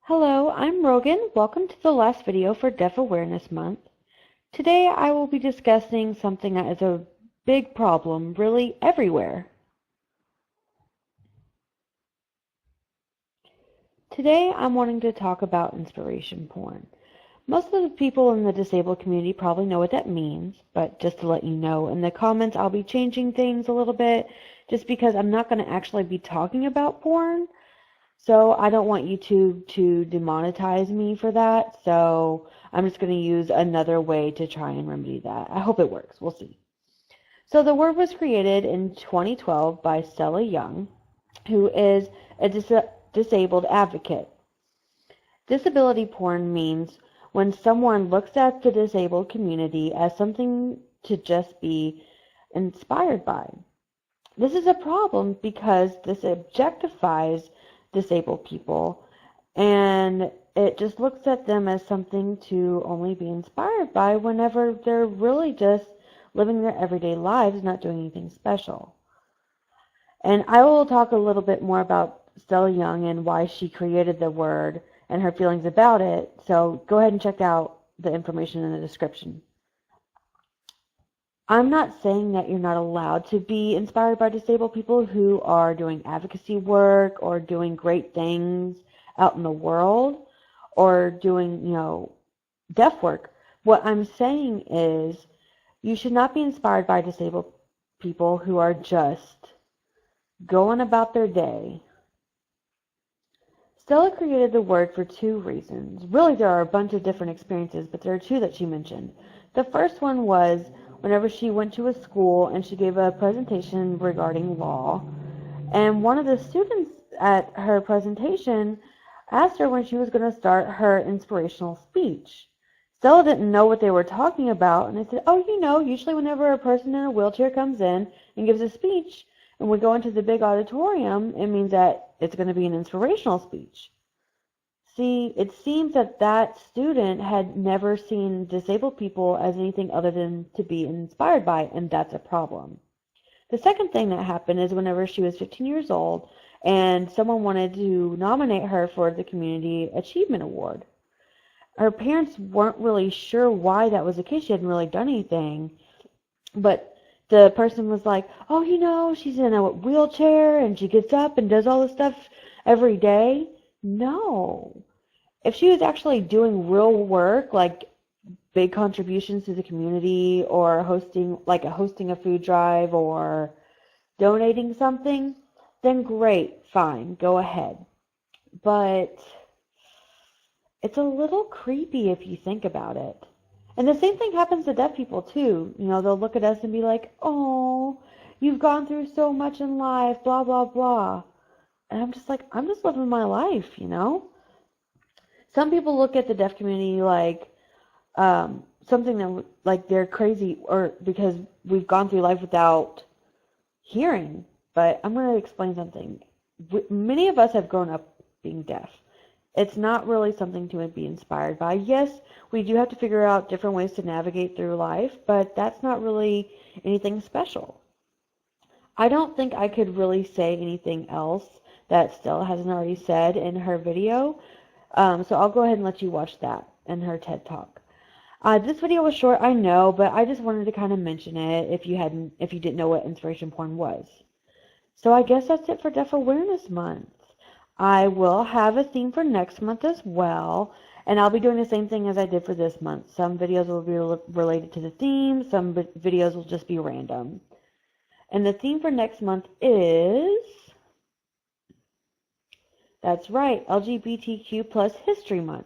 Hello, I'm Rogan. Welcome to the last video for Deaf Awareness Month. Today I will be discussing something that is a big problem really everywhere. Today I'm wanting to talk about inspiration porn. Most of the people in the disabled community probably know what that means, but just to let you know, in the comments I'll be changing things a little bit just because I'm not going to actually be talking about porn. So I don't want YouTube to demonetize me for that, so I'm just going to use another way to try and remedy that. I hope it works. We'll see. So the word was created in 2012 by Stella Young, who is a disabled advocate. Disability porn means when someone looks at the disabled community as something to just be inspired by. This is a problem because this objectifies disabled people, and it just looks at them as something to only be inspired by whenever they're really just living their everyday lives, not doing anything special. And I will talk a little bit more about Stella Young and why she created the word and her feelings about it, so go ahead and check out the information in the description. I'm not saying that you're not allowed to be inspired by disabled people who are doing advocacy work or doing great things out in the world or doing, deaf work. What I'm saying is you should not be inspired by disabled people who are just going about their day. Stella created the word for two reasons. Really, there are a bunch of different experiences, but there are two that she mentioned. The first one was whenever she went to a school and she gave a presentation regarding law, and one of the students at her presentation asked her when she was going to start her inspirational speech. Stella didn't know what they were talking about, and I said, usually whenever a person in a wheelchair comes in and gives a speech and we go into the big auditorium, it means that it's going to be an inspirational speech. See, it seems that that student had never seen disabled people as anything other than to be inspired by, and that's a problem. The second thing that happened is whenever she was 15 years old and someone wanted to nominate her for the Community Achievement Award. Her parents weren't really sure why that was the case. She hadn't really done anything, but the person was like, she's in a wheelchair and she gets up and does all this stuff every day. No. If she was actually doing real work, like big contributions to the community or hosting a food drive or donating something, then great, fine, go ahead. But it's a little creepy if you think about it. And the same thing happens to deaf people too. They'll look at us and be like, oh, you've gone through so much in life, blah, blah, blah. And I'm just like, I'm just living my life, Some people look at the deaf community like something that like they're crazy or because we've gone through life without hearing. But I'm going to explain something. Many of us have grown up being deaf. It's not really something to be inspired by. Yes, we do have to figure out different ways to navigate through life, but that's not really anything special. I don't think I could really say anything else that Stella hasn't already said in her video. So I'll go ahead and let you watch that in her TED Talk. This video was short, I know, but I just wanted to kind of mention it if you didn't know what inspiration porn was. So I guess that's it for Deaf Awareness Month. I will have a theme for next month as well, and I'll be doing the same thing as I did for this month. Some videos will be related to the theme, some videos will just be random. And the theme for next month is, that's right, LGBTQ plus History Month.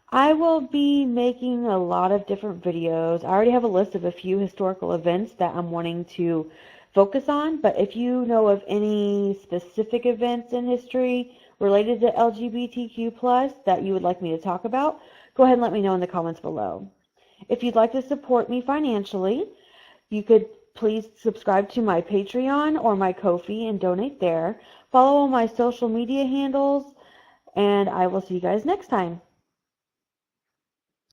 I will be making a lot of different videos. I already have a list of a few historical events that I'm wanting to focus on, but if you know of any specific events in history related to LGBTQ plus that you would like me to talk about, go ahead and let me know in the comments below. If you'd like to support me financially, you could please subscribe to my Patreon or my Ko-fi and donate there. Follow all my social media handles, and I will see you guys next time.